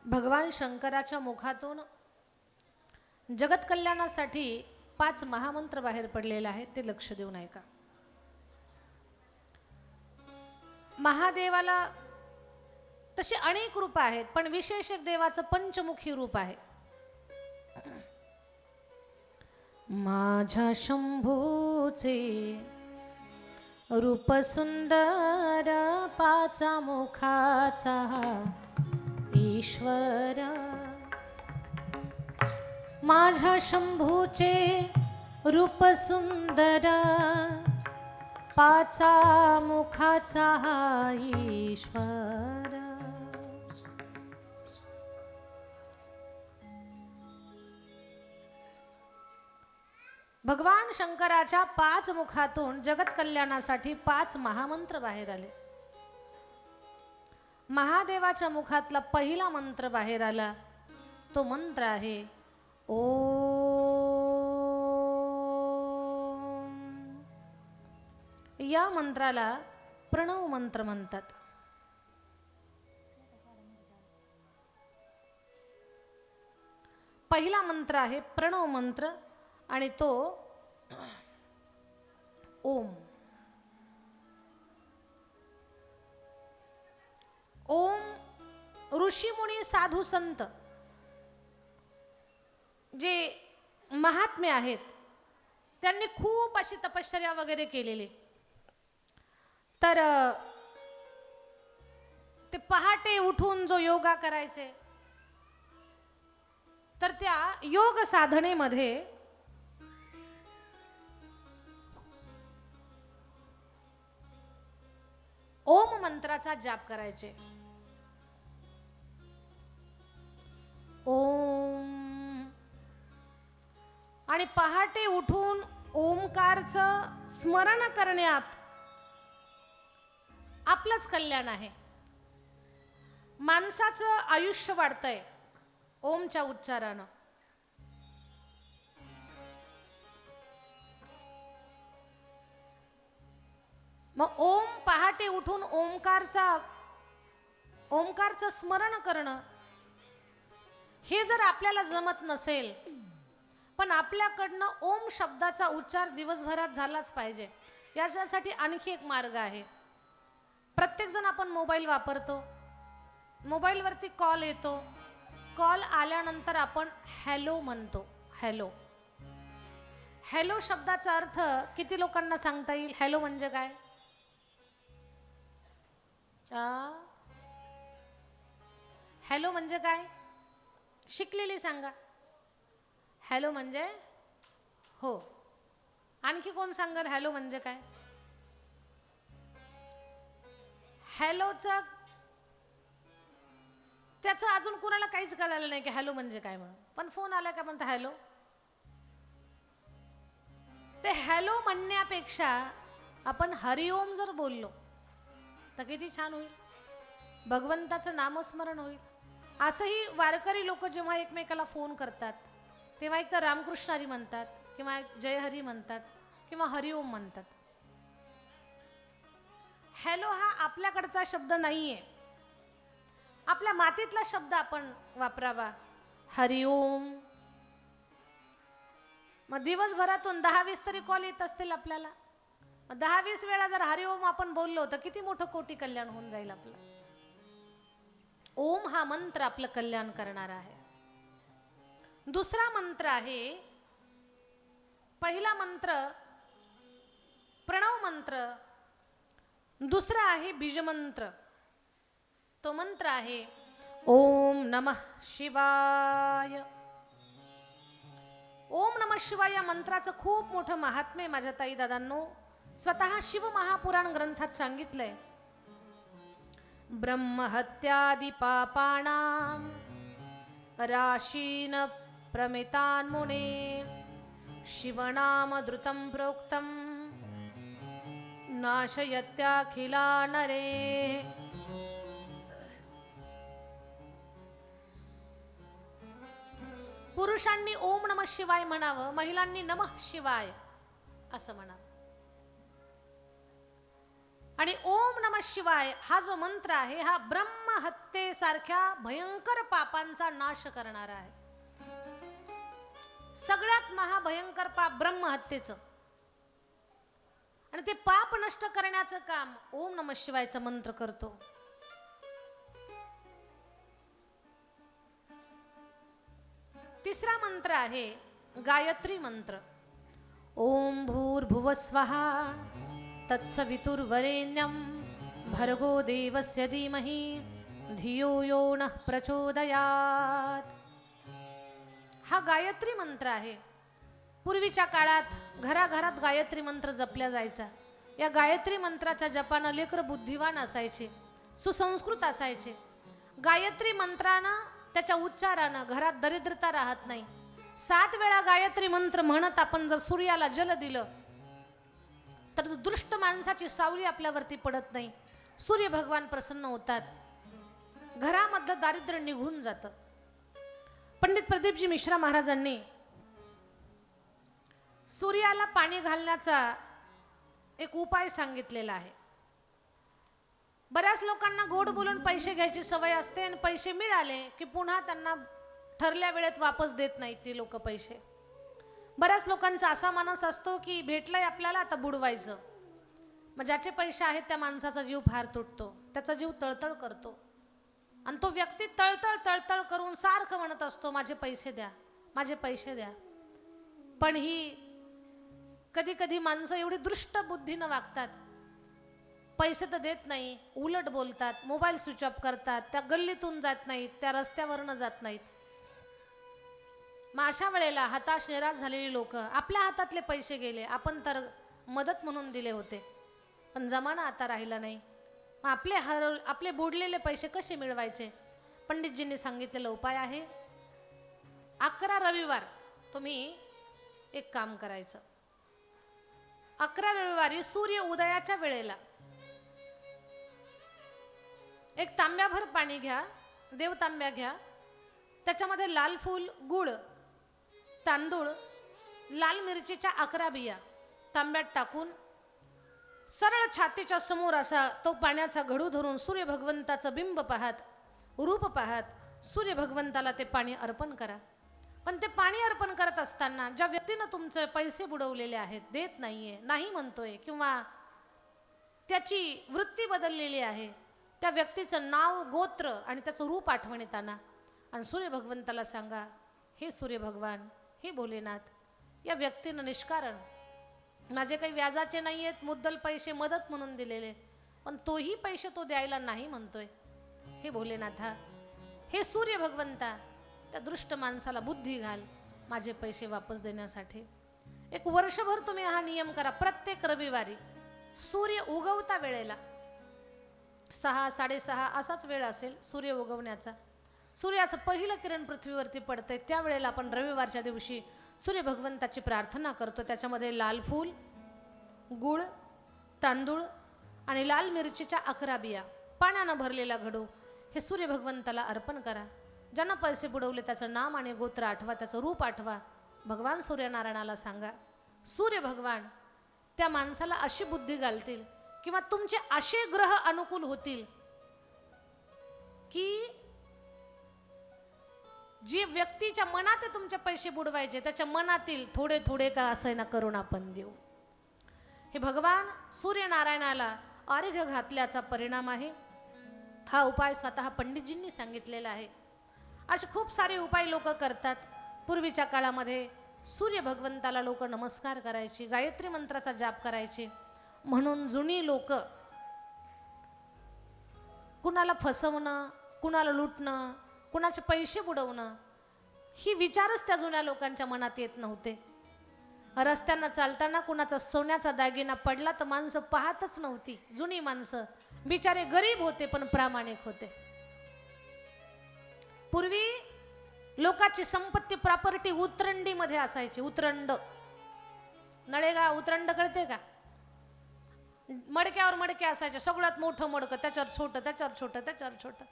भगवान शंकराच्या मुखातून जगत कल्याणासाठी 5 महामंत्र बाहेर पडलेले आहेत, ते लक्ष देऊन ऐका. महादेवाला तसे अनेक रूप आहेत, पण विशेष एक देवाचं पंचमुखी रूप आहे. माझ्या शंभूचे रूप सुंदर, 5 मुखाचा ईश्वर. माझ्या शंभूचे रूप सुंदर, 5 मुखाचा ईश्वर. भगवान शंकराच्या 5 मुखातून जगत कल्याणासाठी 5 महामंत्र बाहेर आले. महादेवाच्या मुखातला पहिला मंत्र बाहेर आला, तो मंत्र आहे ओम. या मंत्राला प्रणव मंत्र म्हणतात. पहिला मंत्र आहे प्रणव मंत्र आणि तो ओम. ओम ऋषीमुनी साधू संत जे महात्मे आहेत त्यांनी खूप अशी तपश्चर्या वगैरे केलेली. तर ते पहाटे उठून जो योगा करायचे, तर त्या योग साधनेमध्ये ओम मंत्राचा जाप करायचे. ओम. आणि पहाटे उठून ओमकारचं स्मरण करण्यात आपलंच कल्याण आहे. माणसाचं आयुष्य वाढतंय ओमच्या उच्चारानं. मग ओम पहाटे उठून ओमकारचं स्मरण करणं हे जर आपल्याला जमत नसेल, पण आपल्याकडनं ओम शब्दाचा उच्चार दिवसभरात झालाच पाहिजे. याच्यासाठी आणखी एक मार्ग आहे. प्रत्येक जण आपण मोबाईल वापरतो, मोबाईलवरती कॉल येतो, कॉल आल्यानंतर आपण हॅलो म्हणतो. हॅलो हॅलो शब्दाचा अर्थ किती लोकांना सांगता येईल? हॅलो म्हणजे काय? हॅलो म्हणजे काय? शिकलेली सांगा. हॅलो म्हणजे हो. आणखी कोण सांगेल हॅलो म्हणजे काय? हॅलोचं त्याचं अजून कुणाला काहीच कळालं नाही की हॅलो म्हणजे काय म्हणून, पण फोन आला का म्हणता हॅलो. ते हॅलो म्हणण्यापेक्षा आपण हरिओम जर बोललो तर किती छान होईल. भगवंताचं नामस्मरण होईल. असंही वारकरी लोक जेव्हा एकमेकाला फोन करतात तेव्हा एक तर रामकृष्ण हरी म्हणतात, किंवा जय हरी म्हणतात, किंवा हरिओम म्हणतात. हॅलो हा आपल्याकडचा शब्द नाहीये, आपल्या मातीतला शब्द आपण वापरावा. हरिओम. मग दिवसभरातून 10-20 तरी कॉल येत असतील आपल्याला. 10-20 वेळा जर हरिओम आपण बोललो तर किती मोठं कोटी कल्याण होऊन जाईल आपलं. ओम हा मंत्र आपलं कल्याण करणार आहे. दुसरा मंत्र आहे, पहिला मंत्र प्रणव मंत्र, दुसरा आहे बीजमंत्र. तो मंत्र आहे ओम नमः शिवाय. ओम नमः शिवाय या मंत्राचं खूप मोठं महात्म्य माझ्या ताई दादांनो. स्वतः शिव महापुराण ग्रंथात सांगितलंय. ब्रह्महत्यादि पापानां राशीन प्रमितान्मुने शिवनाम धृतं प्रोक्तं नाशयत्याखिला नरे. पुरुषांनी ओम नमः शिवाय म्हणावं, महिलांनी नमः शिवाय असं म्हणावं. आणि ओम नमः शिवाय हा जो मंत्र आहे हा ब्रह्महत्या आत्महत्येसारख्या भयंकर पापांचा नाश करणारा आहे. सगळ्यात महाभयंकर पाप ब्रह्महत्येचं, आणि ते पाप नष्ट करण्याचं काम ओम नमः शिवायचा मंत्र करतो. तिसरा मंत्र आहे गायत्री मंत्र. ओम भूर्भुवः स्वः तत्सवितुर्वरेण्यं भर्गो देवस्य धीमहि धियो यो नः प्रचोदयात्. हा गायत्री मंत्र आहे. पूर्वीच्या काळात घराघरात गायत्री मंत्र जपल्या जायचा. या गायत्री मंत्राच्या जपानं लेकर बुद्धिवान असायचे, सुसंस्कृत असायचे. गायत्री मंत्रानं, त्याच्या उच्चारानं घरात दरिद्रता राहत नाही. 7 वेळा गायत्री मंत्र म्हणत आपण जर सूर्याला जल दिलं तर दुष्ट माणसाची सावली आपल्यावरती पडत नाही. सूर्य भगवान प्रसन्न होतात, घरामधलं दारिद्र्य निघून जातं. पंडित प्रदीपजी मिश्रा महाराजांनी सूर्याला पाणी घालण्याचा एक उपाय सांगितलेला आहे. बऱ्याच लोकांना गोड बोलून पैसे घ्यायची सवय असते आणि पैसे मिळाले की पुन्हा त्यांना ठरल्या वेळेत वापस देत नाहीत ते लोक पैसे. बऱ्याच लोकांचा असा मानस असतो की भेटलंय आपल्याला आता बुडवायचं. मग ज्याचे पैसे आहेत त्या माणसाचा जीव फार तुटतो, त्याचा जीव तळतळ करतो आणि तो व्यक्ती तळतळ तळतळ करून सारखं म्हणत असतो माझे पैसे द्या, माझे पैसे द्या. पण ही कधी कधी माणसं एवढी दृष्ट बुद्धीनं वागतात, पैसे तर देत नाही, उलट बोलतात, मोबाईल स्विच ऑफ करतात, त्या गल्लीतून जात नाहीत, त्या रस्त्यावरनं जात नाहीत. मग अशा वेळेला हताश निराश झालेली लोक, आपल्या हातातले पैसे गेले, आपण तर मदत म्हणून दिले होते पण जमाना आता राहिला नाही, मग आपले बुडलेले पैसे कसे मिळवायचे? पंडितजींनी सांगितलेला उपाय आहे 11 रविवार तुम्ही एक काम करायचं. 11 रविवारी सूर्य उदयाच्या वेळेला एक तांब्याभर पाणी घ्या, देव तांब्या घ्या, त्याच्यामध्ये लाल फूल, गुळ, तांदूळ, लाल मिरचीच्या 11 बिया तांब्यात टाकून सरळ छातीच्या समोर असा तो पाण्याचा घडू धरून सूर्य भगवंताचं बिंब पाहत, रूप पाहत सूर्य भगवंताला ते पाणी अर्पण करा. पण ते पाणी अर्पण करत असताना ज्या व्यक्तीनं तुमचे पैसे बुडवलेले आहेत, देत नाहीये, नाही म्हणतोय किंवा त्याची वृत्ती बदललेली आहे, त्या व्यक्तीचं नाव, गोत्र आणि त्याचं रूप आठवणीत आणा आणि सूर्य भगवंताला सांगा, हे सूर्य भगवान, हे भोलेनाथ, या व्यक्तीनं निष्कारण माझे काही व्याजाचे नाही आहेत, मुद्दल पैसे मदत म्हणून दिलेले, पण तोही पैसे तो द्यायला नाही म्हणतोय. हे भोलेनाथा, हे सूर्य भगवंता, त्या दृष्ट माणसाला बुद्धी घाल माझे पैसे वापस देण्यासाठी. एक वर्षभर तुम्ही हा नियम करा. प्रत्येक रविवारी सूर्य उगवता वेळेला 6, 6:30 असाच वेळ असेल सूर्य उगवण्याचा, सूर्याचं पहिलं किरण पृथ्वीवरती पडतंय त्यावेळेला आपण रविवारच्या दिवशी सूर्य भगवंताची प्रार्थना करतो. त्याच्यामध्ये लाल फूल, गुळ, तांदूळ आणि लाल मिरचीच्या 11 बिया, पाण्यानं भरलेला घडू हे सूर्य भगवंताला अर्पण करा. ज्यांना पैसे बुडवले त्याचं नाम आणि गोत्र आठवा, त्याचं रूप आठवा. भगवान सूर्यनारायणाला सांगा, सूर्य भगवान त्या माणसाला अशी बुद्धी घालतील किंवा तुमचे असे ग्रह अनुकूल होतील की जी व्यक्तीच्या मनात तुमचे पैसे बुडवायचे त्याच्या मनातील थोडे थोडे का असे ना करून आपण देऊ. हे भगवान सूर्यनारायणाला अर्घ्य घातल्याचा परिणाम आहे. हा उपाय स्वतः पंडितजींनी सांगितलेला आहे. असे खूप सारे उपाय लोक करतात. पूर्वीच्या काळामध्ये सूर्य भगवंताला लोक नमस्कार करायचे, गायत्री मंत्राचा जाप करायचे. म्हणून जुनी लोक कुणाला फसवणं, कुणाला लुटणं, कुणाचे पैसे बुडवणं ही विचारच त्या जुन्या लोकांच्या मनात येत नव्हते. रस्त्यांना चालताना कुणाचा सोन्याचा दागिना पडला तर माणसं पाहतच नव्हती. जुनी माणसं बिचारे गरीब होते पण प्रामाणिक होते. पूर्वी लोकांची संपत्ती, प्रॉपर्टी उतरंडीमध्ये असायची. उतरंड, नळेगाव उतरंड कळते का? मडक्यावर मडके असायचे, सगळ्यात मोठं मडकं, त्याच्यावर छोटं, त्याच्यावर छोटं, त्याच्यावर छोटं.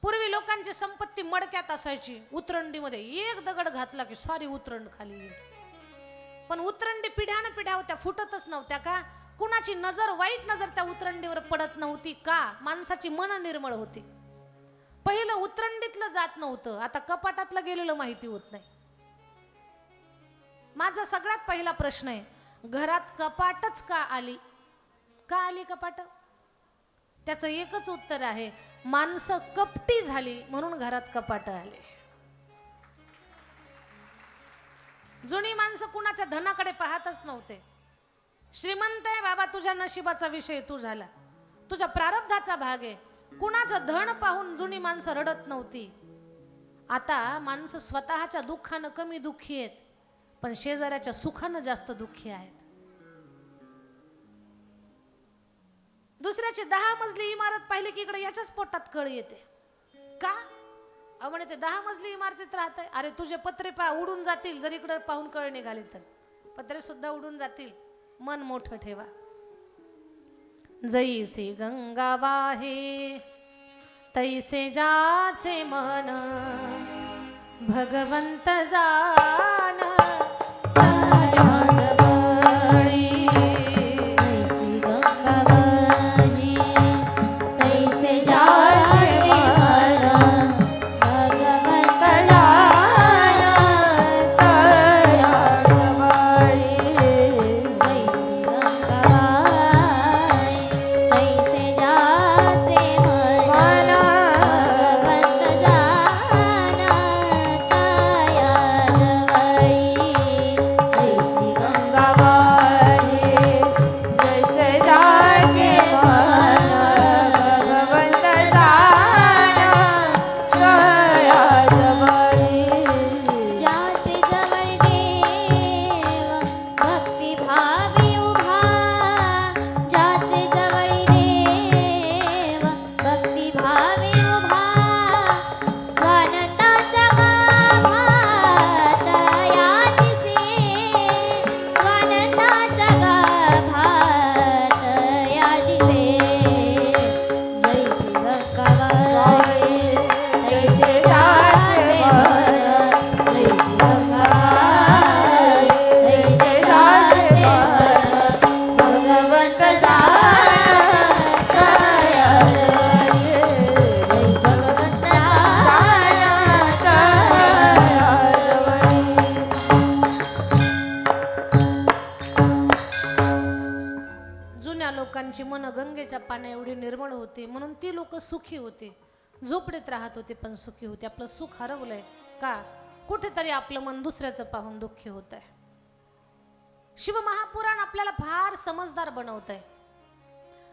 पूर्वी लोकांची संपत्ती मडक्यात असायची, उतरंडीमध्ये. एक दगड घातला की सारी उतरंड खाली येईल. पण उतरंडी पिढ्यानं पिढ्या होत्या, फुटतच नव्हत्या. का? कुणाची नजर, वाईट नजर त्या उतरंडीवर पडत नव्हती. का? माणसाची मन निर्मळ होती. पहिलं उतरंडीतलं जात नव्हतं, आता कपाटातलं गेलेलं माहिती होत नाही. माझा सगळ्यात पहिला प्रश्न आहे, घरात कपाटच का आली? का आली कपाट? त्याचं एकच उत्तर आहे, माणसं कपटी झाली म्हणून घरात कपाट आले. जुनी माणसं कुणाच्या धनाकडे पाहतच नव्हते. श्रीमंत आहे बाबा, तुझ्या नशिबाचा विषय तू झाला, तुझ्या प्रारब्धाचा भाग आहे. कुणाचं धन पाहून जुनी माणसं रडत नव्हती. आता माणसं स्वतःच्या दुःखानं कमी दुःखी आहेत, पण शेजाऱ्याच्या सुखानं जास्त दुःखी आहेत. दुसऱ्याची 10 मजली इमारत पाहिली की इकडे याच्याच पोटात कळ येते. का? म्हणे ते 10 मजली इमारतीत राहतंय. अरे तुझे पत्रे उडून जातील जर इकडे पाहून कळ निघाली तर, पत्रे सुद्धा उडून जातील. मन मोठं ठेवा. जैसे गंगा वाहे तैसे जाचे मन, भगवंत जान लोकांची मन गंगेच्या पाण्या एवढी निर्मळ होती म्हणून ती लोक सुखी होती. झोपडीत राहत होते पण सुखी होते. आपलं सुख हरवलंय का? कुठेतरी आपलं मन दुसऱ्याचं पाहून दुःखी होत आहे. शिवमहापुराण आपल्याला फार समजदार बनवत आहे.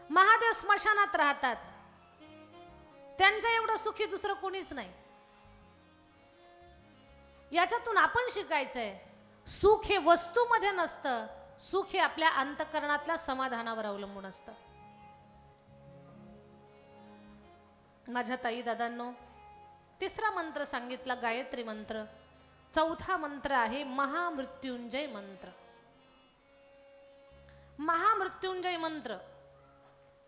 महादेव स्मशानात राहतात, त्यांच्या एवढं सुखी दुसरं कोणीच नाही. याच्यातून आपण शिकायचंय, सुख हे वस्तूमध्ये नसतं, सुख हे आपल्या अंतःकरणातल्या समाधानावर अवलंबून असतं. माझ्या ताई दादांनो, तिसरा मंत्र सांगितला गायत्री मंत्र. चौथा मंत्र आहे महामृत्युंजय मंत्र. महामृत्युंजय मंत्र,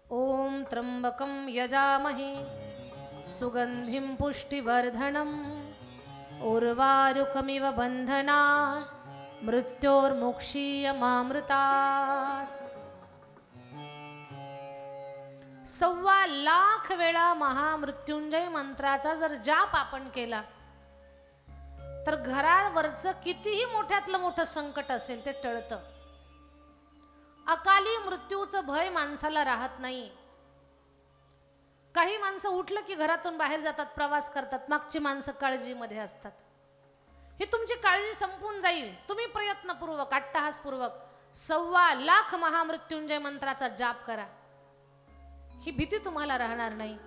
ओम त्र्यंबकं यजामहे सुगंधिं पुष्टिवर्धनम् उर्वारुकमिव बंधनात् मृत्योर्मुक्षीयमामृतात्. 1.25 लाख वेळा महामृत्युंजय मंत्राचा जर जाप आपण केला तर घरावरचं कितीही मोठ्यातलं मोठं संकट असेल ते टळतं. अकाली मृत्यूचं भय माणसाला राहत नाही. काही माणसं उठलं की घरातून बाहेर जातात, प्रवास करतात, मागची माणसं काळजीमध्ये असतात. ही तुमची काळजी संपून जाईल. तुम्ही प्रयत्नपूर्वक अट्टहासपूर्वक 1.25 लाख महामृत्युंजय मंत्राचा जाप करा. ही भीती तुम्हाला राहणार नाही.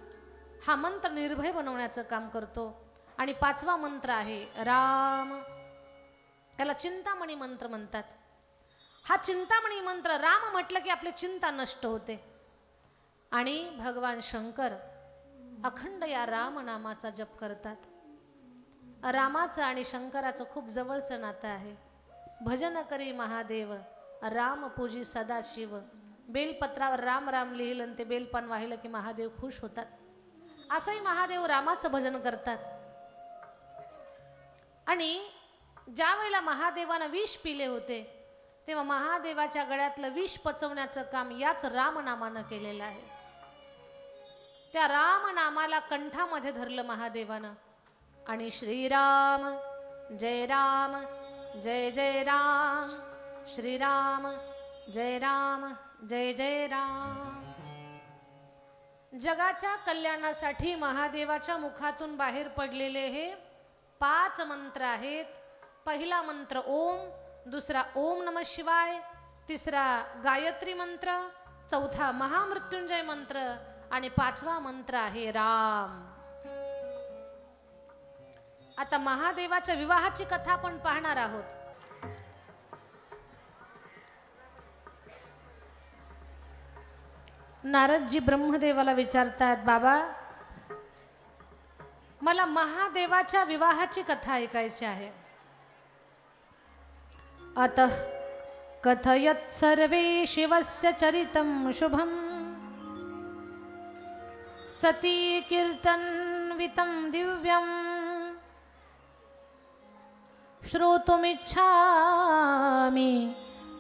हा मंत्र निर्भय बनवण्याचं काम करतो. आणि 5वा मंत्र आहे राम. त्याला चिंतामणी मंत्र म्हणतात. हा चिंतामणी मंत्र, राम म्हटलं की आपली चिंता नष्ट होते. आणि भगवान शंकर अखंड या राम नामाचा जप करतात. रामाचं आणि शंकराचं खूप जवळचं नातं आहे. भजन करी महादेव, राम पूजी सदाशिव. बेलपत्रावर राम राम लिहिलं आणि ते बेलपान वाहिलं की महादेव खुश होतात. असंही महादेव रामाचं भजन करतात. आणि ज्या वेळेला महादेवानं विष पिले होते तेव्हा महादेवाच्या गळ्यातलं विष पचवण्याचं काम याच रामनामानं केलेलं आहे. त्या राम नामाला कंठामध्ये धरलं महादेवानं आणि श्रीराम जय राम जय जय राम, श्रीराम जय राम जय जय राम. जगाच्या कल्याणासाठी महादेवाच्या मुखातून बाहेर पडलेले हे 5 मंत्र आहेत. पहिला मंत्र ओम, दुसरा ओम नमः शिवाय, तिसरा गायत्री मंत्र, चौथा महामृत्युंजय मंत्र आणि 5वा मंत्र आहे राम. आता महादेवाच्या विवाहाची कथा आपण पाहणार आहोत. नारदजी ब्रह्मदेवाला विचारतात, बाबा मला महादेवाच्या विवाहाची कथा ऐकायची आहे. अतः कथयत् सर्वे शिवस्य चरितं शुभं सती कीर्तनवितं दिव्यं श्रोतुमिच्छामि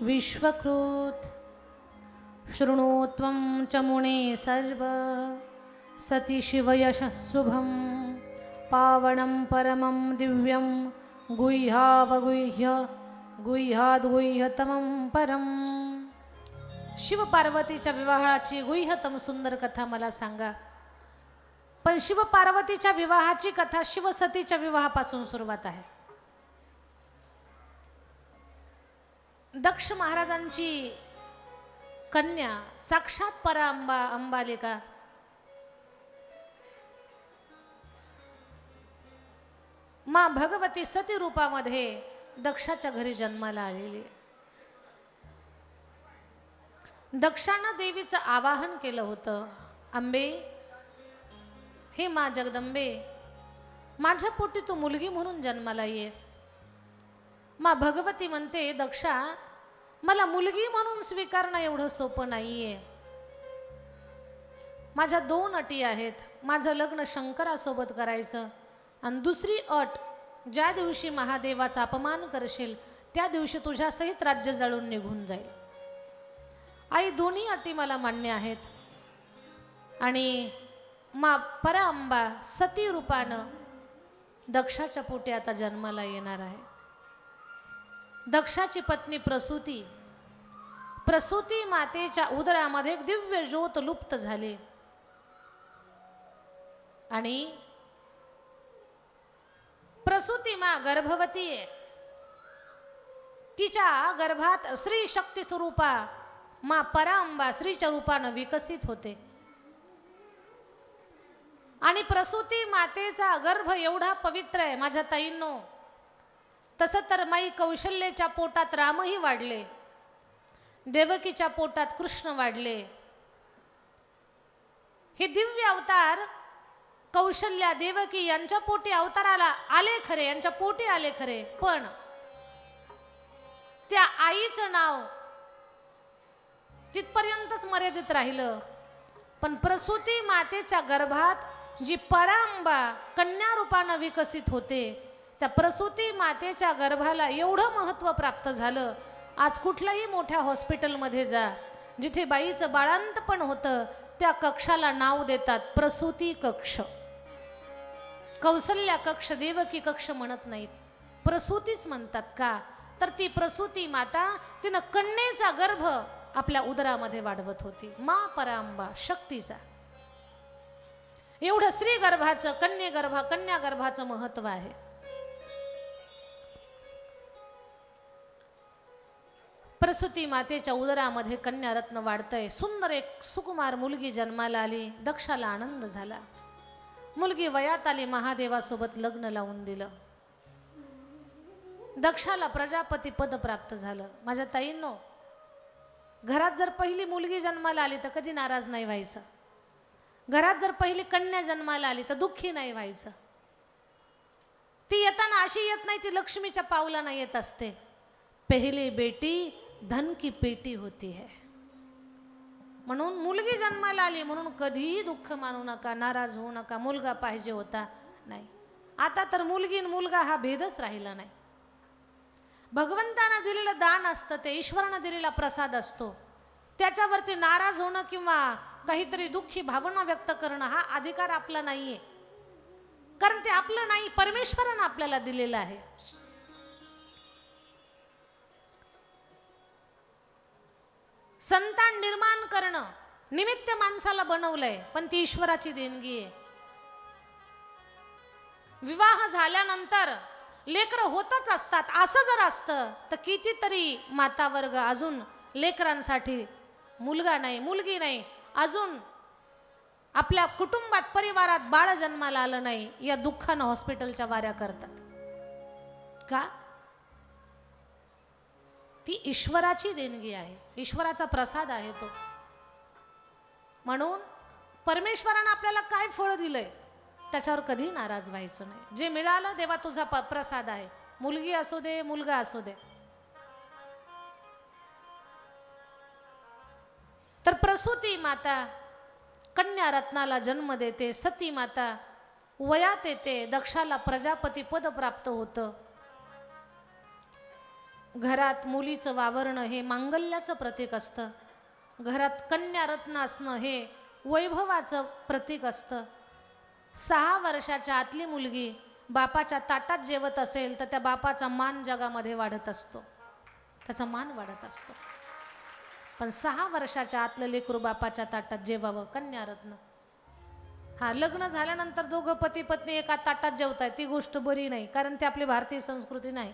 विश्वकृत शृणोत्वं च मुने सर्व सती शिवयशः शुभं पावनं परमं दिव्यं गुह्यावगुह्य गुह्याद्गुह्यतमं परम. शिव पार्वतीच्या विवाहाची गुह्यतम सुंदर कथा मला सांगा. पण शिव पार्वतीच्या विवाहाची कथा शिवसतीच्या विवाहापासून सुरुवात आहे. दक्ष महाराजांची कन्या साक्षात परांबा अंबालिका माँ भगवती सती रूपामध्ये दक्षाच्या घरी जन्माला आलेली. दक्षानं देवीचं आवाहन केलं होतं, अंबे हे माँ जगदंबे, माझ्या पोटी तू मुलगी म्हणून जन्माला ये. माँ भगवती म्हणते, दक्षा मला मुलगी म्हणून स्वीकारणं एवढं सोपं नाहीये. माझ्या 2 अटी आहेत. माझं लग्न शंकरासोबत करायचं आणि दुसरी अट, ज्या दिवशी महादेवाचा अपमान करशील त्या दिवशी तुझ्यासहित राज्य जळून निघून जाईल. आई दोन्ही अटी मला मान्य आहेत. आणि मा परांबा सती रूपानं दक्षाच्या पोटी आता जन्माला येणार आहे. दक्षाची पत्नी प्रसूती मातेच्या उदरामध्ये एक दिव्य ज्योत लुप्त झाली आणि प्रसूती मा गर्भवती आहे. तिच्या गर्भात स्त्री शक्ती स्वरूपा मा परांबा स्त्रीच्या रूपानं विकसित होते. आणि प्रसूती मातेचा गर्भ एवढा पवित्र आहे माझ्या ताईंनो. तसं तर माई कौशल्याच्या पोटात रामही वाढले, देवकीच्या पोटात कृष्ण वाढले. हे दिव्य अवतार कौशल्या देवकी यांच्या पोटी अवताराला आले खरे, यांच्या पोटी आले खरे, पण त्या आईचं नाव तिथपर्यंतच मर्यादित राहिलं. पण प्रसूती मातेच्या गर्भात जी परांबा कन्या रूपानं विकसित होते, त्या प्रसूती मातेच्या गर्भाला एवढं महत्त्व प्राप्त झालं. आज कुठल्याही मोठ्या हॉस्पिटलमध्ये जा, जिथे बाईचं बाळंतपण होतं त्या कक्षाला नाव देतात प्रसूती कक्ष. कौशल्या कक्ष, देवकी कक्ष म्हणत नाहीत, प्रसूतीच म्हणतात. का तर ती प्रसूती माता तिनं कन्येचा गर्भ आपल्या उदरामध्ये वाढवत होती. मा परांबा शक्तीचा. एवढं स्त्री गर्भाचं कन्या गर्भाचं महत्व आहे. प्रसूती मातेच्या उदरामध्ये कन्या रत्न वाढतंय. सुंदर एक सुकुमार मुलगी जन्माला आली. दक्षाला आनंद झाला. मुलगी वयात आली, महादेवासोबत लग्न लावून दिलं. दक्षाला प्रजापती पद प्राप्त झालं. माझ्या ताईंनो, घरात जर पहिली मुलगी जन्माला आली तर कधी नाराज नाही व्हायचं. घरात जर पहिली कन्या जन्माला आली तर दुःखी नाही व्हायचं. ती येताना अशी येत नाही, ती लक्ष्मीच्या पावलांना येत असते. पहली बेटी धन की पेटी होती है. म्हणून मुलगी जन्माला आली म्हणून कधीही दुःख मानू नका, नाराज होऊ नका. मुलगा पाहिजे होता नाही. आता तर मुलगी आणि मुलगा हा भेदच राहिला नाही. भगवंतानं दिलेलं दान असतं, ते ईश्वरानं दिलेला प्रसाद असतो. त्याच्यावरती नाराज होणं किंवा काहीतरी दुःखी भावना व्यक्त करणं हा अधिकार आपला नाहीये, कारण ते आपलं नाही, परमेश्वरानं आपल्याला दिलेलं आहे. संतान निर्माण करणं निमित्त माणसाला बनवलंय, पण ती ईश्वराची देणगी आहे. विवाह झाल्यानंतर लेकरं होतच असतात. असं जर असतं तर कितीतरी माता वर्ग अजून लेकरांसाठी मुलगा नाही, मुलगी नाही, अजून आपल्या कुटुंबात परिवारात बाळ जन्माला आलं नाही, या दुःखानं हॉस्पिटलच्या वाऱ्या करतात. का? ती ईश्वराची देणगी आहे, ईश्वराचा प्रसाद आहे तो. म्हणून परमेश्वरानं आपल्याला काय फळ दिलंय त्याच्यावर कधी नाराज व्हायचं नाही. जे मिळालं देवा तुझा प्रसाद आहे, मुलगी असू दे, मुलगा असू दे. तर प्रसूती माता कन्या रत्नाला जन्म देते, सती माता वयात येते, दक्षाला प्रजापती पद प्राप्त होतं. घरात मुलीचं वावरणं हे मांगल्याचं प्रतीक असतं. घरात कन्या रत्न असणं हे वैभवाचं प्रतीक असतं. 6 वर्षाच्या आतली मुलगी बापाच्या ताटात जेवत असेल तर त्या बापाचा मान जगामध्ये वाढत असतो, त्याचा मान वाढत असतो. पण 6 वर्षाच्या आतलं लेकरू बापाच्या ताटात जेवावं, कन्या रत्न. हा, लग्न झाल्यानंतर दोघं पती पत्नी एका ताटात जेवतायत, ती गोष्ट बरी नाही, कारण ती आपली भारतीय संस्कृती नाही.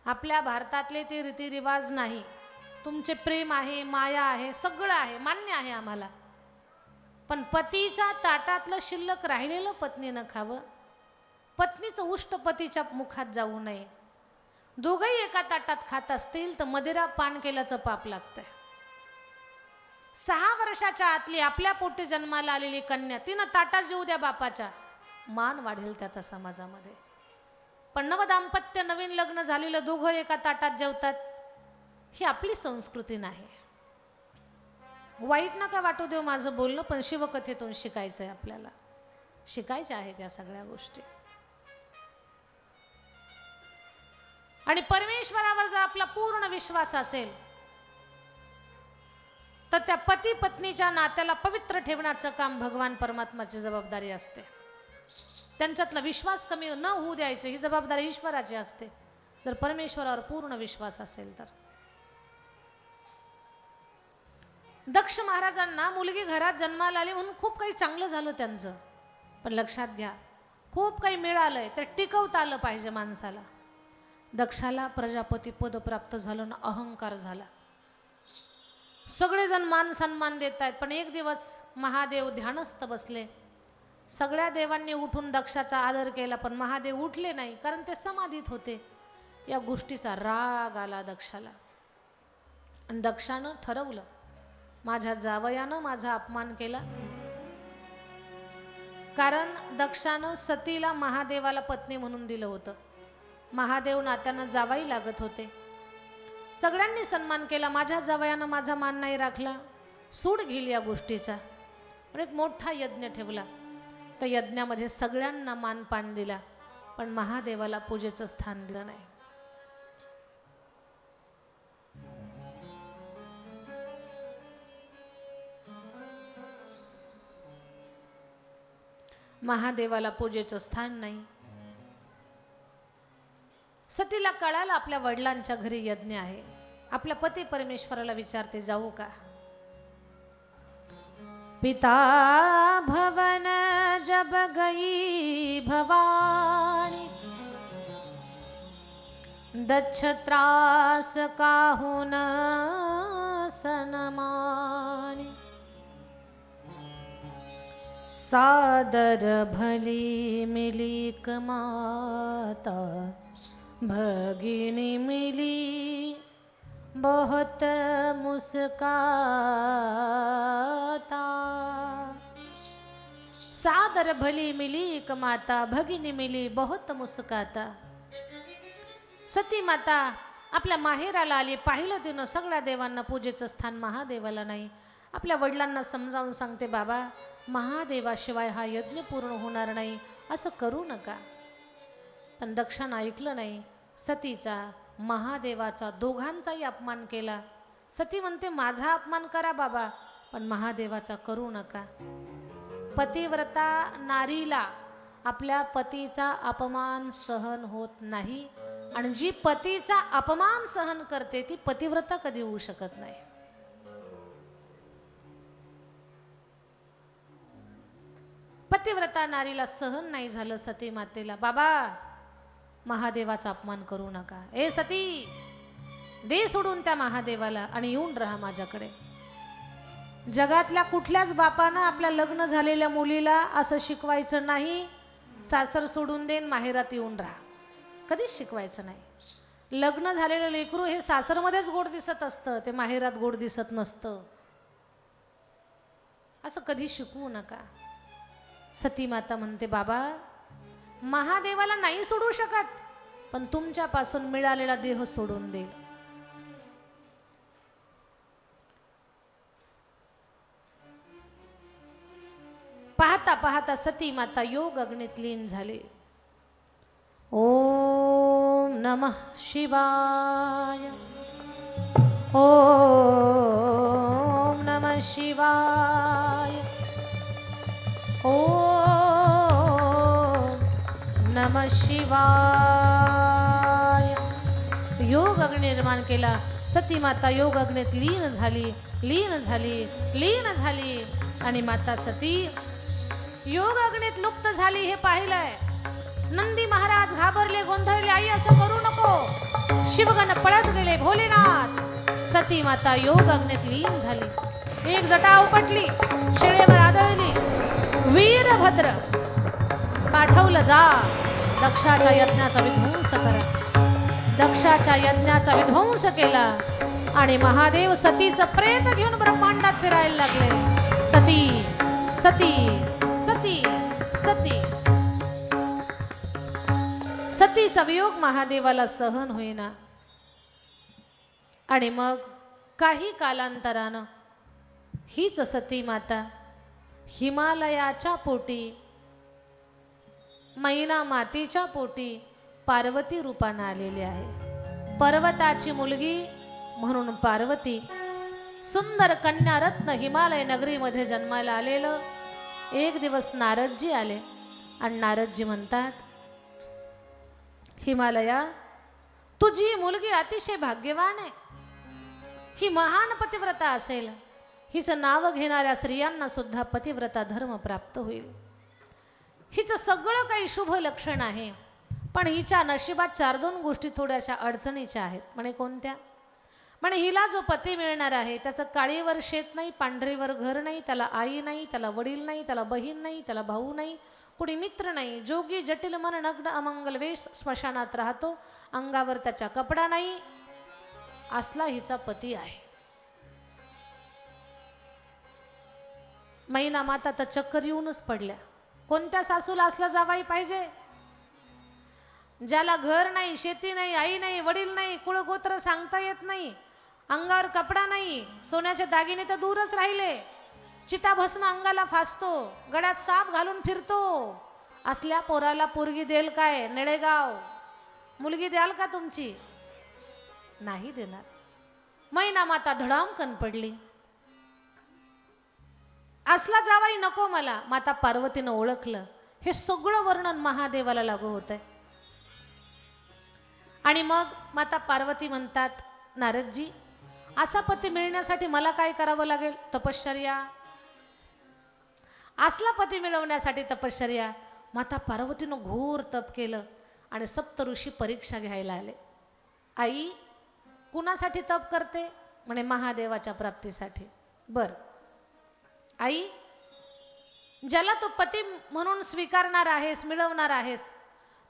आपल्या भारतातले ते रीतिरिवाज नाही. तुमचे प्रेम आहे, माया आहे, सगळं आहे, मान्य आहे आम्हाला, पण पतीच्या ताटातलं शिल्लक राहिलेलं पत्नीनं खावं. पत्नीचं उष्ट पतीच्या मुखात जाऊ नये. दोघंही एका ताटात खात असतील तर मदिरा पान केल्याचं पाप लागतंय. 6 वर्षाच्या आतली आपल्या पोटी जन्माला आलेली कन्या तिनं ताटात जेवू द्या बापाच्या, मान वाढेल त्याचा समाजामध्ये. पण नवदाम्पत्य, नवीन लग्न झालेलं दोघं एका ताटात जेवतात, ही आपली संस्कृती नाही. वाईट नका वाटू देऊ माझं बोलणं, पण शिवकथेतून शिकायचं आहे आपल्याला, शिकायच्या आहेत या सगळ्या गोष्टी. आणि परमेश्वरावर जर आपला पूर्ण विश्वास असेल तर त्या पती पत्नीच्या नात्याला पवित्र ठेवण्याचं काम भगवान परमात्माची जबाबदारी असते. त्यांच्यातला विश्वास कमी न होऊ द्यायचं ही जबाबदारी ईश्वराची असते, जर परमेश्वरावर पूर्ण विश्वास असेल तर. दक्ष महाराजांना मुलगी घरात जन्माला आली म्हणून खूप काही चांगलं झालं त्यांचं, पण लक्षात घ्या, खूप काही मिळालंय तर टिकवता आलं पाहिजे माणसाला. दक्षाला प्रजापती पद प्राप्त झालं ना, अहंकार झाला. सगळेजण मान सन्मान देत आहेत, पण एक दिवस महादेव ध्यानस्थ बसले. सगळ्या देवांनी उठून दक्षाचा आदर केला, पण महादेव उठले नाही, कारण ते समाधीत होते. या गोष्टीचा राग आला दक्षाला, आणि दक्षानं ठरवलं, माझ्या जावयानं माझा अपमान केला. कारण दक्षानं सतीला महादेवाला पत्नी म्हणून दिलं होतं. महादेव नात्यानं जावाई लागत होते. सगळ्यांनी सन्मान केला, माझ्या जावयानं माझा मान नाही राखला. सूड घेईल या गोष्टीचा. पण एक मोठा यज्ञ ठेवला. त्या यज्ञामध्ये सगळ्यांना मानपान दिला, पण महादेवाला पूजेचं स्थान दिलं नाही. महादेवाला पूजेचं स्थान नाही. सतीला कळालं आपल्या वडिलांच्या घरी यज्ञ आहे. आपल्या पती परमेश्वराला विचारते, जाऊ का? पिता भवन जब गई भवानी, दक्ष त्रास काहून सनमानी, सादर भली मिली माता, भगिनी मिली बहुत मुस्काता. सादर भली मिली माता, भगिनी मिली बहुत मुस्काता. सती माता आपल्या माहेराला आली. पाहिलं तिनं सगळ्या देवांना पूजेचं स्थान महादेवाला नाही. आपल्या वडिलांना समजावून सांगते, बाबा महादेवाशिवाय हा यज्ञ पूर्ण होणार नाही, असं करू नका. पण दक्षानं ऐकलं नाही. सतीचा, महादेवाचा, दोघांचाही अपमान केला. सती म्हणते, माझा अपमान करा बाबा, पण महादेवाचा करू नका. पतिव्रता नारीला आपल्या पतीचा अपमान सहन होत नाही, आणि जी पतीचा अपमान सहन करते ती पतिव्रता कधी होऊ शकत नाही. पतिव्रता नारीला सहन नाही झालं सती मातेला, बाबा महादेवाचा अपमान करू नका. ए सती, दे सोडून त्या महादेवाला आणि येऊन राहा माझ्याकडे. जगातल्या कुठल्याच बापानं आपल्या लग्न झालेल्या मुलीला असं शिकवायचं नाही, सासर सोडून देन माहेरात येऊन राहा. कधीच शिकवायचं नाही. लग्न झालेलं लेकरू हे सासरमध्येच गोड दिसत असतं, ते माहेरात गोड दिसत नसतं. असं कधी शिकवू नका. सती माता म्हणते, बाबा महादेवाला नाही सोडू शकत, पण तुमच्यापासून मिळालेला देह सोडून देईल. पाहता पाहता सती माता योग अग्नीत लीन झाली. ओम नमः शिवाय, ओम नमः शिवाय, ओम नमः शिवाय. योग अग्नी निर्माण केला. सती माता योग अग्नीत लीन झाली, लीन झाली, लीन झाली. आणि माता सती योग अग्नीत लुप्त झाली हे पाहिलंय. नंदी महाराज घाबरले, गोंधळले, आई असं करू नको. शिवगण पळत गेले. भोलेनाथ. सती माता योग अग्नीत लीन झाली. एक जटा उपटली, शिळेवर आदळली. वीरभद्र पाठवलं, जा दक्षाच्या यज्ञाचा विध्वंस करा. दक्षाच्या यज्ञाचा विध्वंस केला आणि महादेव सतीचं प्रेत घेऊन ब्रह्मांडात फिरायला लागले. सती सती सती सती. सतीचा वियोग महादेवाला सहन होईना. आणि मग काही कालांतरानं हीच सती माता हिमालयाच्या पोटी, मैना मातीच्या पोटी पार्वती रूपानं आलेली आहे. पर्वताची मुलगी म्हणून पार्वती, सुंदर कन्या रत्न हिमालय नगरीमध्ये जन्माला आलेलं. एक दिवस नारदजी आले आणि नारदजी म्हणतात, हिमालया, तुझी मुलगी अतिशय भाग्यवान आहे. ही महान पतिव्रता असेल. हिचं नाव घेणाऱ्या स्त्रियांना सुद्धा पतिव्रता धर्म प्राप्त होईल. हिचं सगळं काही शुभ लक्षण आहे, पण हिच्या नशिबात 4-2 गोष्टी थोड्याशा अडचणीच्या आहेत. म्हणे कोणत्या? म्हणे हिला जो पती मिळणार आहे त्याचं काळीवर शेत नाही, पांढरीवर घर नाही, त्याला आई नाही, त्याला वडील नाही, त्याला बहीण नाही, त्याला भाऊ नाही, कुणी मित्र नाही. जोगी जटिल मन नग्न अमंगल वेश, स्मशानात राहतो, अंगावर त्याचा कपडा नाही, असला हिचा पती आहे. मैना माता तर चक्कर येऊनच पडल्या. कोणत्या सासूला असला जावाई पाहिजे? ज्याला घर नाही, शेती नाही, आई नाही, वडील नाही, कुळगोत्र सांगता येत नाही, अंगावर कपडा नाही, सोन्याचे दागिने तर दूरच राहिले, चिताभस्म अंगाला फासतो, गळ्यात साप घालून फिरतो. असल्या पोराला पोरगी देल काय? नेळेगाव मुलगी द्याल का तुमची? नाही देणार. मैना माता धडामकन पडली. असला जावाई नको मला. माता पार्वतीनं ओळखलं हे सगळं वर्णन महादेवाला लागू होतंय. आणि मग माता पार्वती म्हणतात, नारदजी, असा पती मिळण्यासाठी मला काय करावं लागेल? तपश्चर्या. असला पती मिळवण्यासाठी तपश्चर्या. माता पार्वतीनं घोर तप केलं आणि सप्त ऋषी परीक्षा घ्यायला आले. आई, कुणासाठी तप करते? म्हणे महादेवाच्या प्राप्तीसाठी. बर आई, ज्याला तू पती म्हणून स्वीकारणार आहेस, मिळवणार आहेस,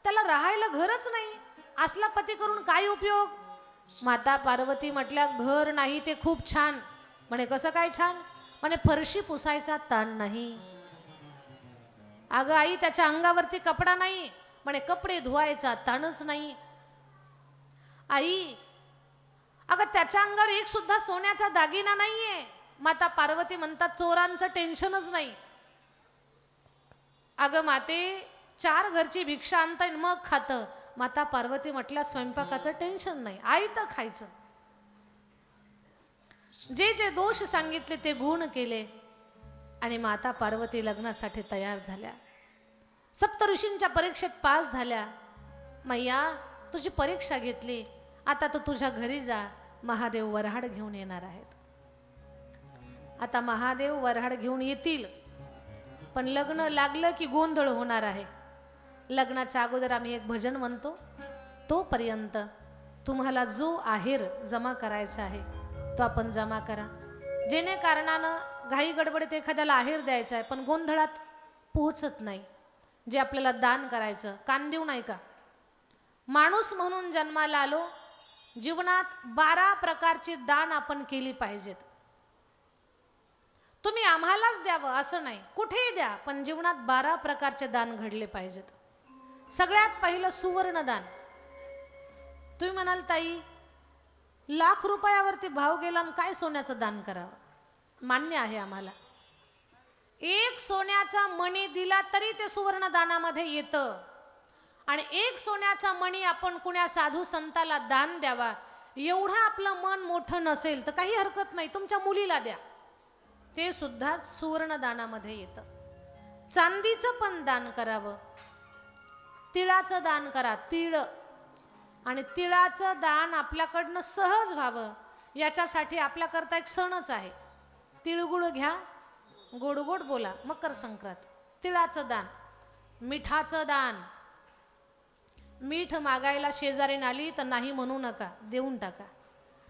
त्याला राहायला घरच नाही, असला पती करून काय उपयोग? माता पार्वती म्हटल्या, घर नाही ते खूप छान. म्हणे कसं काय छान? म्हणे फरशी पुसायचा ताण नाही. अगं आई, त्याच्या अंगावरती कपडा नाही. म्हणे कपडे धुवायचा ताणच नाही. आई, अगं त्याच्या अंगावर एक सुद्धा सोन्याचा दागिना नाहीये. माता पार्वती म्हणतात, चोरांचं टेन्शनच नाही. अगं माते, 4 घरची भिक्षा आणता येईल मग खातं. माता पार्वती म्हटल्या, स्वयंपाकाचं टेन्शन नाही, आई तर खायचं. जे जे दोष सांगितले ते गुण केले आणि माता पार्वती लग्नासाठी तयार झाल्या. सप्त ऋषींच्या परीक्षेत पास झाल्या. मैया तुझी परीक्षा घेतली, आता तू तुझ्या घरी जा, महादेव वऱ्हाड घेऊन येणार आहेत. आता महादेव वऱ्हाड घेऊन येतील, पण लग्न लागलं की गोंधळ होणार आहे. लग्नाच्या अगोदर आम्ही एक भजन म्हणतो, तोपर्यंत तुम्हाला जो आहेर जमा करायचा आहे तो आपण जमा करा. जेणे कारणानं घाई गडबडीत एखाद्याला आहेर द्यायचा आहे पण गोंधळात पोहोचत नाही. जे आपल्याला दान करायचं, कान देऊ नाही का? माणूस म्हणून जन्माला आलो, जीवनात 12 प्रकारची दान आपण केली पाहिजेत. तुम्ही आम्हालाच द्यावं असं नाही, कुठेही द्या, पण जीवनात 12 प्रकारचे दान घडले पाहिजेत. सगळ्यात पहिलं सुवर्णदान. तुम्ही म्हणाल ताई लाख रुपयावरती भाव गेला आणि काय सोन्याचं दान करावं? मान्य आहे आम्हाला. एक सोन्याचा मणी दिला तरी ते सुवर्ण दानामध्ये येतं. आणि एक सोन्याचा मणी आपण कुण्या साधू संताला दान द्यावा. एवढं आपलं मन मोठं नसेल तर काही हरकत नाही, तुमच्या मुलीला द्या, ते सुद्धा सुवर्ण दानामध्ये येतं. चांदीचं पण दान करावं. तिळाचं दान करा, तिळ. आणि तिळाचं दान आपल्याकडनं सहज व्हावं याच्यासाठी आपल्याकरता एक सणच आहे. तिळगुळ घ्या, गोड गोड बोला. मकर संक्रांत. तिळाचं दान. मिठाचं दान. मीठ मागायला शेजारीन आली तर नाही म्हणू नका, देऊन टाका.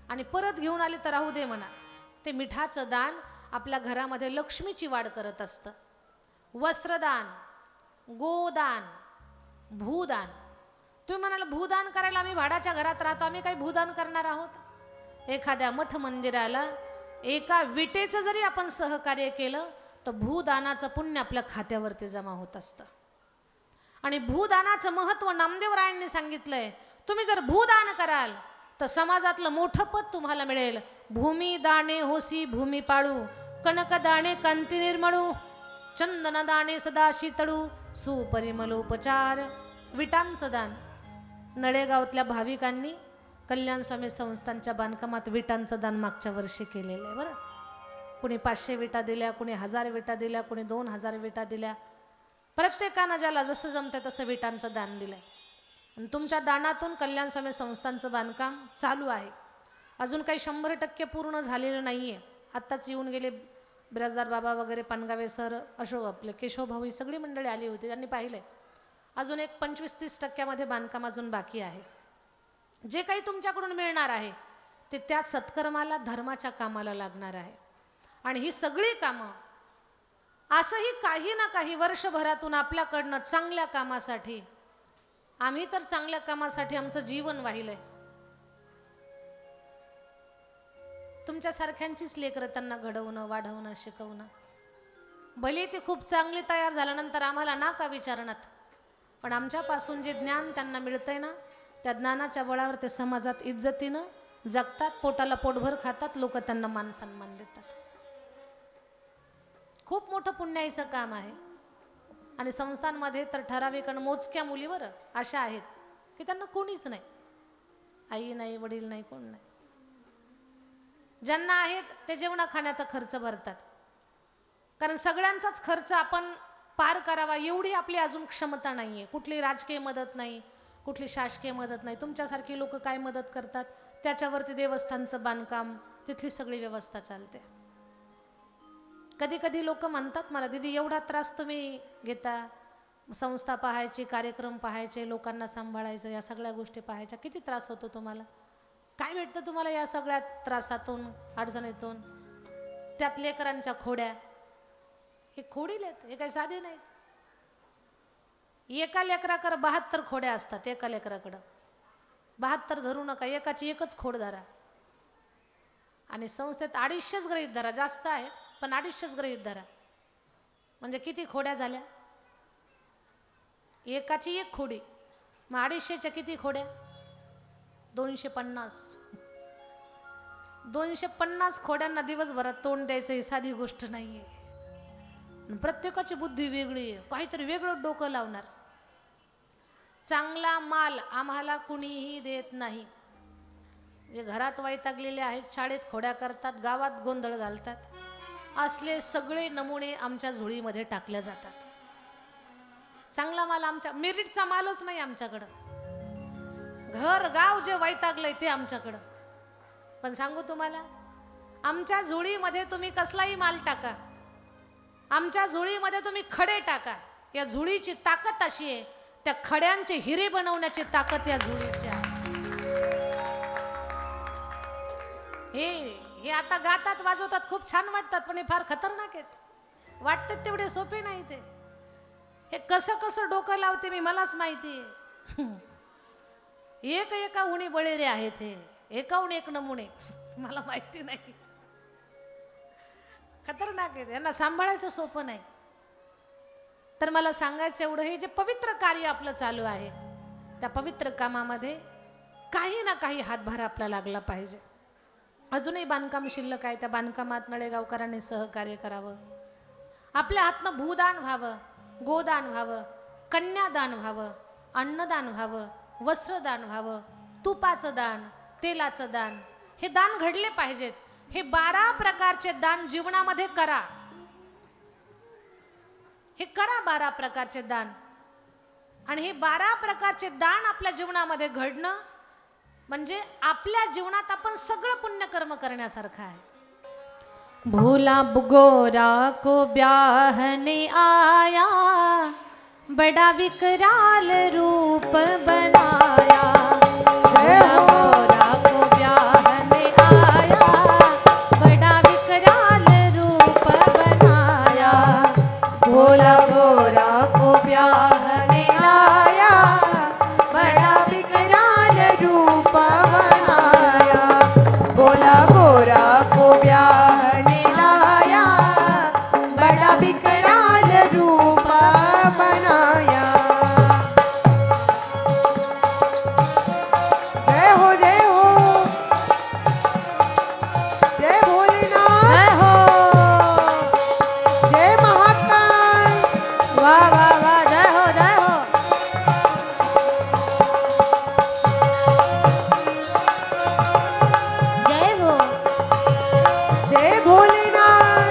आणि परत घेऊन आली तर राहू दे म्हणा. ते मिठाचं दान आपल्या घरामध्ये लक्ष्मीची वाढ करत असतं. वस्त्रदान, गोदान, भूदान. तुम्ही म्हणाल भूदान करायला आम्ही भाड्याच्या घरात राहतो, आम्ही काही भूदान करणार आहोत? एखाद्या मठ मंदिराला एका विटेचं जरी आपण सहकार्य केलं तर भूदानाचं पुण्य आपल्या खात्यावरती जमा होत असतं. आणि भूदानाचं महत्व नामदेवरायांनी सांगितलंय. तुम्ही जर भूदान कराल तर समाजातलं मोठं पद तुम्हाला मिळेल. भूमी दाणे होसी भूमी पाळू, कणक दाणे कांती निर्मळू, चंदन दाणे सदा शीतळू, सुपरिमलोपचार. विटांचं दान. नळेगावातल्या भाविकांनी कल्याण स्वामी संस्थांच्या बांधकामात विटांचं दान मागच्या वर्षी केलेलं आहे बरं. कुणी 500 विटा दिल्या, कुणी 1000 विटा दिल्या, कुणी 2000 विटा दिल्या. प्रत्येकानं ज्याला जसं जमतं तसं विटांचं दान दिलंय. आणि तुमच्या दानातून कल्याण स्वामी संस्थांचं बांधकाम चालू आहे. अजून काही 100% पूर्ण झालेलं नाहीये. आत्ताच येऊन गेले बिराजदार बाबा वगैरे, पानगावे सर, अशोक आपले केशव भाऊ, ही सगळी मंडळी आली होती, त्यांनी पाहिलंय. अजून एक 25-30% बांधकाम अजून बाकी आहे. जे काही तुमच्याकडून मिळणार आहे ते त्या सत्कर्माला, धर्माच्या कामाला लागणार आहे. आणि ही सगळी कामं असंही काही ना काही वर्षभरातून आपल्याकडनं चांगल्या कामासाठी, आम्ही तर चांगल्या कामासाठी आमचं जीवन वाहिलंय. तुमच्यासारख्यांचीच लेकरं त्यांना घडवणं, वाढवणं, शिकवणं. भले ते खूप चांगली तयार झाल्यानंतर आम्हाला ना का विचारणार, पण आमच्यापासून जे ज्ञान त्यांना मिळतंय ना, त्या ज्ञानाच्या बळावर ते समाजात इज्जतीनं जगतात, पोटाला पोटभर खातात, लोक त्यांना मान सन्मान देतात. खूप मोठं पुण्याईचं काम आहे. आणि संस्थांमध्ये तर ठराविक आणि मोजक्या मुलीवर अशा आहेत की त्यांना कोणीच नाही, आई नाही, वडील नाही, कोण नाही. ज्यांना आहेत ते जेवणा खाण्याचा खर्च भरतात. कारण सगळ्यांचाच खर्च आपण पार करावा एवढी आपली अजून क्षमता नाहीये. कुठली राजकीय मदत नाही, कुठली शासकीय मदत नाही. तुमच्यासारखी लोक काय मदत करतात, त्याच्यावरती देवस्थानचं बांधकाम, तिथली सगळी व्यवस्था चालते. कधी कधी लोक म्हणतात मला, दीदी एवढा त्रास तुम्ही घेता, संस्था पाहायची, कार्यक्रम पाहायचे, लोकांना सांभाळायचं, या सगळ्या गोष्टी पाहायच्या, किती त्रास होतो तुम्हाला? काय भेटतं तुम्हाला या सगळ्या त्रासातून, अडचणीतून? त्यात लेकरांच्या खोड्या. हे खोडील आहेत, हे काही साधे नाहीत. एका लेकराकडे 72 खोड्या असतात. एका लेकराकडं 72 धरू नका, एकाची एकच खोड धरा. आणि संस्थेत 250 गृहीत धरा, जास्त आहे पण 250 गृहीत धरा. म्हणजे किती खोड्या झाल्या? एकाची एक खोडी, मग 250च्या किती खोड्या? 250. 250 खोड्यांना दिवसभरात तोंड द्यायचं ही साधी गोष्ट नाहीये. प्रत्येकाची बुद्धी वेगळी आहे, काहीतरी वेगळं डोकं लावणार. चांगला माल आम्हाला कुणीही देत नाही. जे घरात वैतागलेले आहेत, शाळेत खोड्या करतात, गावात गोंधळ घालतात, असले सगळे नमुने आमच्या झोळीमध्ये टाकल्या जातात. चांगला माल आमच्या, मेरिटचा मालच नाही आमच्याकडं. घर गाव जे वैतागलंय ते आमच्याकडं. पण सांगू तुम्हाला, आमच्या झोळीमध्ये तुम्ही कसलाही माल टाका, आमच्या झोळीमध्ये तुम्ही खडे टाका, या झोळीची ताकद अशी आहे, त्या खड्यांचे हिरे बनवण्याची ताकद या झोळीची आहे. हे आता गातात वाजवतात, खूप छान वाटतात, पण हे फार खतरनाक आहेत. वाटतात तेवढे सोपे नाही ते. हे कसं कसं डोकं लावते मी, मलाच माहिती आहे. एक एका उणी बळेरे आहेत, हे एकाहून एक नमुने, मला माहिती नाही. खतरनाक आहे, यांना सांभाळायचं सोपं नाही. तर मला सांगायचं एवढं, हे जे पवित्र कार्य आपलं चालू आहे, त्या पवित्र कामामध्ये काही ना काही हातभार आपला लागला पाहिजे. अजूनही बांधकाम शिल्लक आहे, त्या बांधकामात नळेगावकरांनी सहकार्य करावं. आपल्या हातनं भूदान व्हावं, गोदान व्हावं, कन्यादान व्हावं, अन्नदान व्हावं, वस्त्रदान व्हावं, तुपाचं दान, तेलाचं दान, हे दान घडले पाहिजेत. हे 12 प्रकारचे दान जीवनामध्ये करा. हे करा 12 प्रकारचे दान. आणि हे 12 प्रकारचे दान आपल्या जीवनामध्ये घडणं म्हणजे आपल्या जीवनात आपण सगळं पुण्यकर्म करण्यासारखं आहे. भोला बुगोरा को ब्याहने आया, बड़ा विकराल रूप बनाया. भोला बुगोरा को ब्याहने आया, बड़ा विकराल रूप बनाया. भोला गोरा को ब्याहने लाया, बड़ा विकराल रूप बनाया. भोला गोरा को ब्याहने लाया, बड़ा विकराल रूप बनाया. जय हो जय हो, जय भोलेनाथ, जय हो, जय महाकाल, वाह वाह वाह, जय हो जय हो. जय हो, जय भोलेनाथ.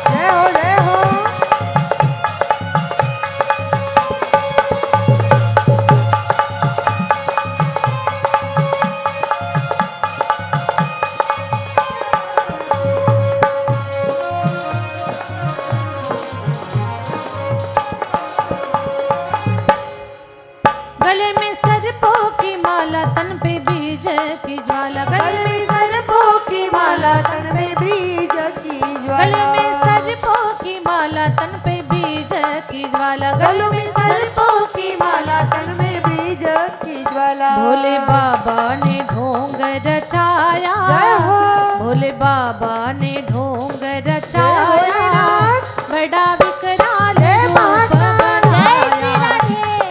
जय हो जय हो. गले में सरपों की माला, तन पे बीज की ज्वाला. गले में सरपों की माला, तन पे बीज की ज्वाला. गले में सरपों की माला, तन पे बीज की ज्वाला. गलों में सरपों की माला, तन में बीज की ज्वाला. भोले बाबा ने ढोंग रचाया, भोले बाबा ने ढोंग रचाया, बड़ा विकराल रूप बनाया.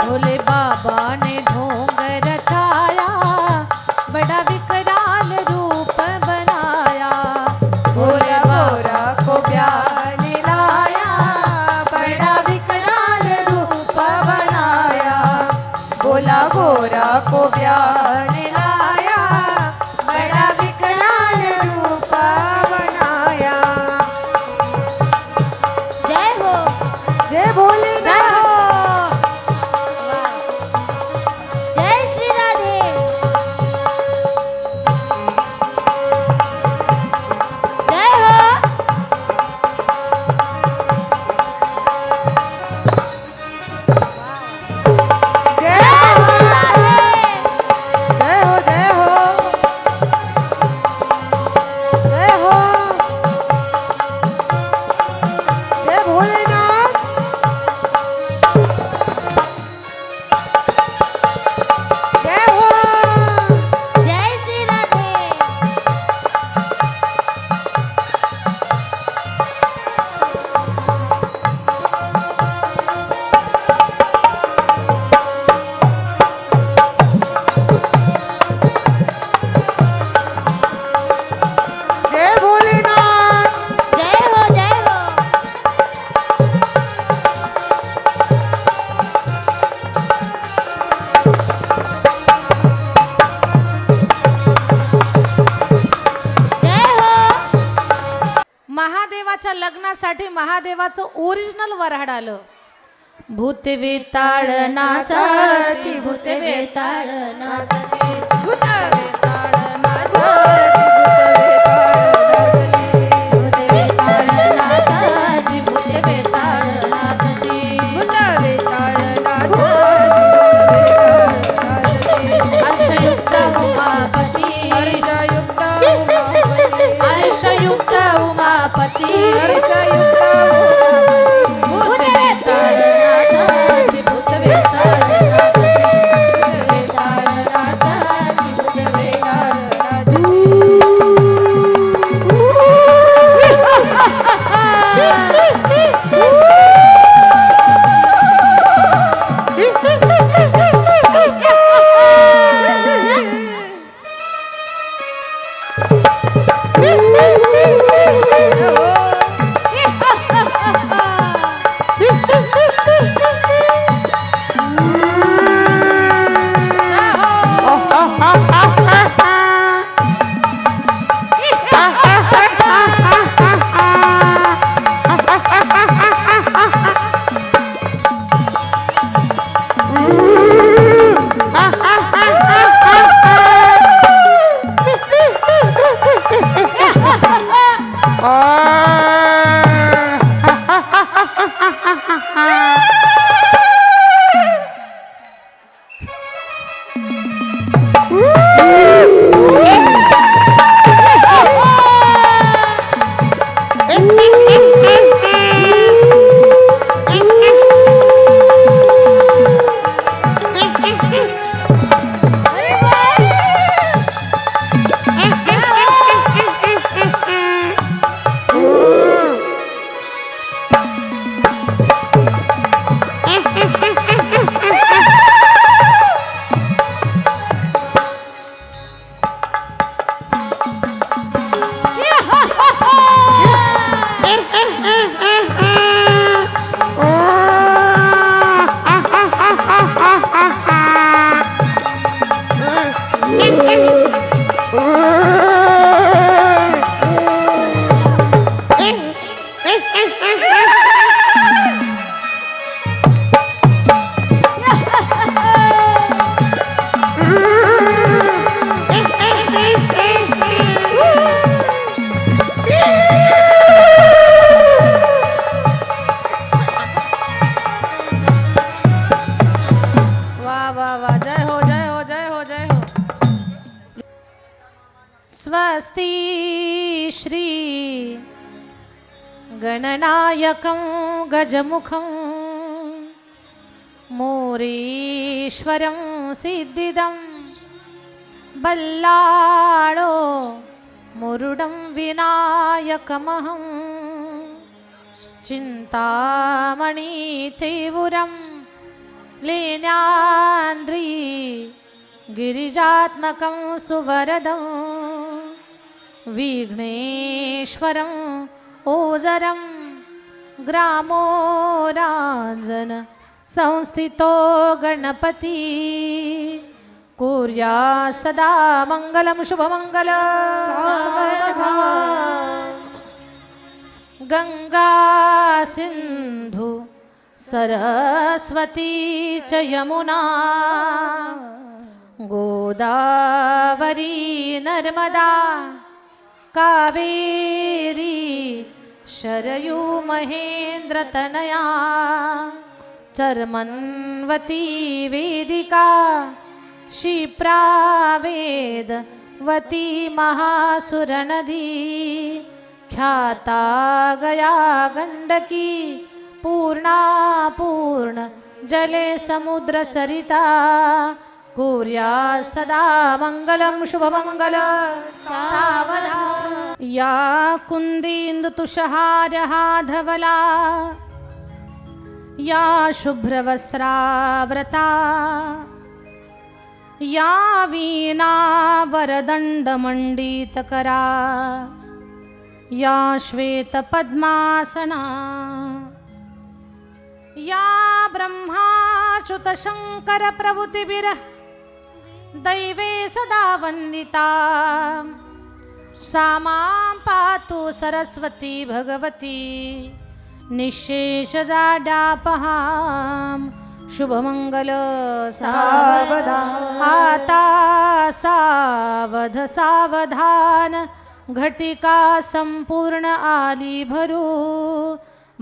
भोले बाबा ने ढोंग रचाया, बड़ा विकराल रूप बनाया. भोला गोरा को ब्याहने लाया, बड़ा विकराल रूप बनाया. भोला गोरा को ब्याहने लाया, बड़ा विकराल रूप बनाया. करण्यासाठी महादेवाचं ओरिजिनल वऱ्हाड आलं. भूत वेताळ नाचती, भूत वेताळ नाचती, भूत वेताळ नाचती, भूत वेताळ नाचती, भूत वेताळ नाचती. हर्षयुक्त उमापती, हर्षयुक्त उमापती, हर्षयुक्त भूत वेताळ नाचती, भूत वेताळ नाचती, भूत वेताळ नाचती, भूत वेताळ स्वस्ति श्री गणनायकं गजमुखं मोरेश्वरं सिद्धिदं बल्लाळो मुरुडं विनायकमहं चिन्तामणि तीव्रं लेण्याद्रि गिरिजात्मकं सुवरदं विघ्नेश्वरं ओजरं ग्रामोराञ्जन संस्थितो गणपति कुर्या सदा मङ्गलं शुभमङ्गलं गंगा सिंधु सरस्वती च यमुना गोदावरी नर्मदा कावेरी शरयू महेन्द्रतनया चर्मन्वती वेदिका क्षिप्रा वेदवती महासुरनदी ख्याता गया गंडकी पूर्णा पूर्ण जले समुद्र सरिता कुर्या सदा मंगलम शुभमंगलं सावधान या कुंदीन्दुतुषहारहा धवला या शुभ्रवस्त्राव्रता या वीणा वरदण्डमण्डितकरा या श्वेतपद्मासना या ब्रह्माच्युतशङ्करप्रभृतिभिः दैवे सदा वन्दिता सा मां पातु सरस्वती भगवती निःशेषजाड्यापहां शुभमंगल सावधान आता सावध सावधान घटिका संपूर्ण आली भरू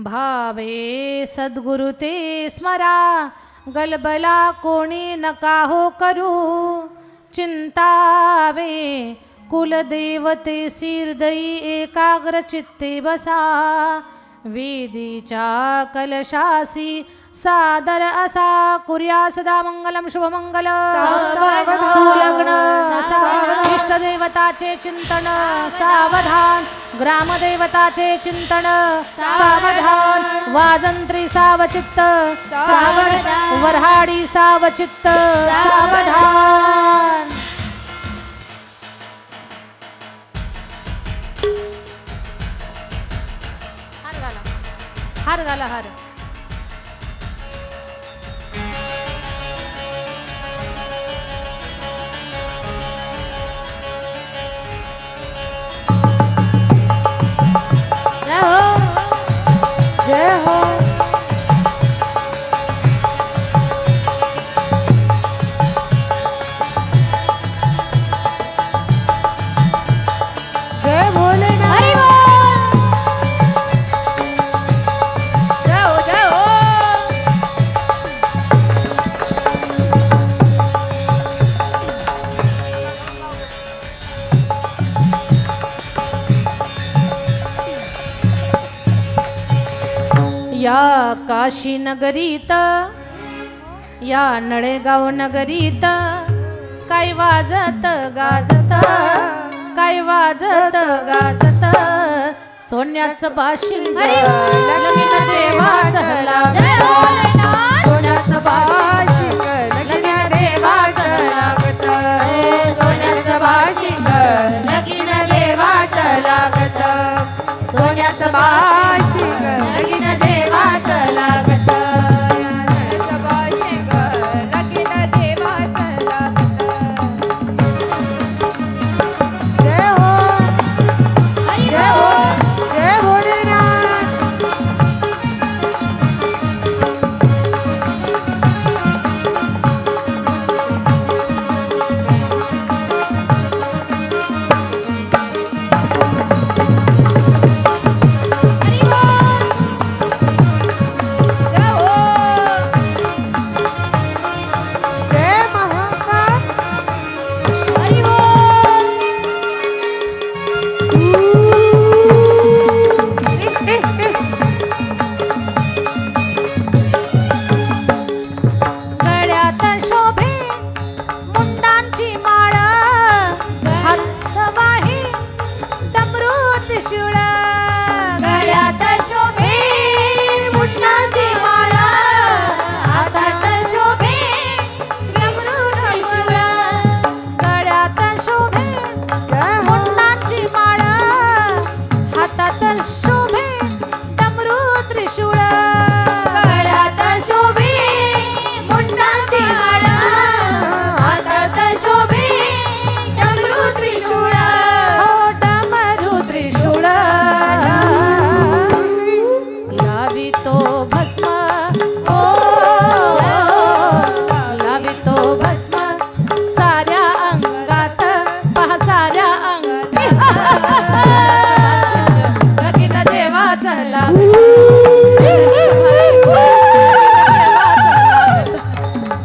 भावे सद्गुरु ते स्मरा गलबला कोणी नका हो करू चिंतावे कुलदेवते शिरदई एकाग्र चित्ते बसा वेदीच्या कलशासी सादर असा कुर्या सदा मंगलम शुभमंगल सुलग्न इष्टदेवताचे चिंतन सावधान ग्रामदेवताचे चिंतन सावधान वाजंत्री सावचित्त सावधान वऱ्हाडी सावचित्त सावधान हार घाला हार जय हो जय भोलेनाथ या काशी नगरीत या नळेगाव नगरीत काय वाजत गाजत काय वाजत गाजत सोन्याचं बाशिंग लगीन देवाचं लागत सोन्याचं बाशिंग लगीन देवाचं लागत सोन्याचं बाशिंग लगीन देवाचं लागत सोन्याचं बाशिंग लगीन देवाचं लागत सोन्याचं बाशिंग लगीन देवाचं लागत जय हो जय हो जय भोलेनाथ जय महाकाल गळ्यात शोभे मुंडांची माळ हातवाही डमरू त्रिशूळ गळ्यात शोभे मुंडांची माळ हातात शोभे डमरू त्रिशूळ गळ्यात शोभे मुंडांची माळ हातात शोभे डमरू त्रिशूळ गळ्यात शोभे मुंडांची माळ हातात शोभे डमरू त्रिशूळ हो डमरू त्रिशूळ लावितो भस्म हो लावितो भस्म साऱ्या अंगात पहा साऱ्या अंगात लगीन देवाचं लागत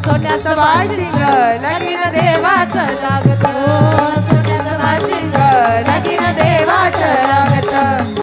सोन्याचं बाशिंग लगीन देवाचं लागत